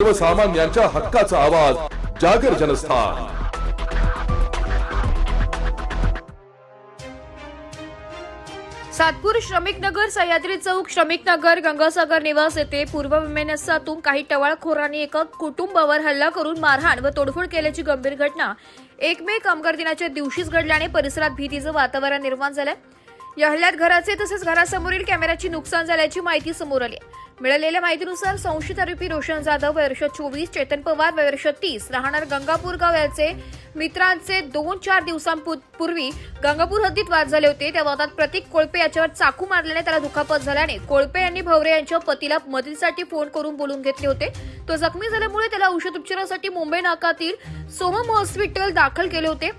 सर्वसामान्यांच्या हक्काचा आवाज जागर जनस्थान। सातपूर श्रमिक नगर, सह्याद्री चौक, श्रमिक नगर, गंगासागर निवास येथे पूर्व विमेनसातून काही टवाळखोरांनी एका कुटुंबावर हल्ला करून मारहाण व तोडफोड केल्याची गंभीर घटना 1 मे कामगार दिनाच्या दिवशीच घडल्याने परिसरात भीतीचं वातावरण निर्माण झालंय। या हल्ल्यात घराचे तसेच घरासमोरील कॅमेऱ्याची नुकसान झाल्याची माहिती समोर आली आहे। मिळालेल्या माहितीनुसार संशयित आरोपी रोशन जाधव वर्ष 24, चेतन पवार वर्ष 30 राहणार गंगापूर गाव याचे मित्रांचे 2-4 दिवसांपूर्वी गंगापूर हद्दीत वाद झाले होते। त्या वादात प्रतीक कोळपे याच्यावर चाकू मारल्याने त्याला दुखापत झाल्याने कोळपे यांनी भवरे यांच्या पतीला मदतीसाठी फोन करून बोलून घेतले होते। तो जखमी झाल्यामुळे त्याला औषध उपचारासाठी मुंबई नाकातील सोहम हॉस्पिटल दाखल केले होते।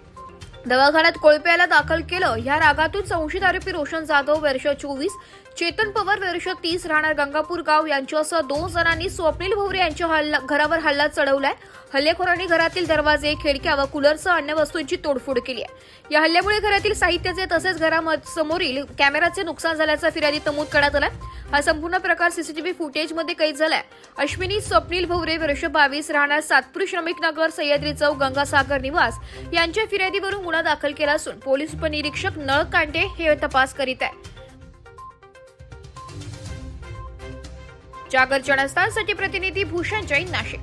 दवाखान्यात कोळपे याला दाखल केलं। या रागातून संशयित आरोपी रोशन जाधव वर्ष 24, चेतन पवार वर्ष 30 राहणार गंगापूर गाव यांच्यासह 2 जणांनी स्वप्नील भवरे यांच्या घरावर हल्ला चढवलाय। हल्लेखोरांनी घरातील दरवाजे, खिडक्या व कूलरसह अन्य वस्तूंची तोडफोड केली आहे। या हल्ल्यामुळे घरातील साहित्याचे तसेच घरासमोरील कॅमेऱ्याचे नुकसान झाल्याचं फिर्यादीत नमूद करण्यात आलं। हा संपूर्ण प्रकार सीसीटीव्ही फुटेजमध्ये कैद झालाय। अश्विनी स्वप्नील भवरे वर्ष 22 राहणार सातपूर श्रमिक नगर, सह्याद्री चौक, गंगासागर निवास यांच्या फिर्यादीवरून गुन्हा दाखल केला असून पोलीस उपनिरीक्षक नळकांडे हे तपास करीत आहे। जागर जनस्थानसाठी प्रतिनिधी भूषण जैन, नाशिक।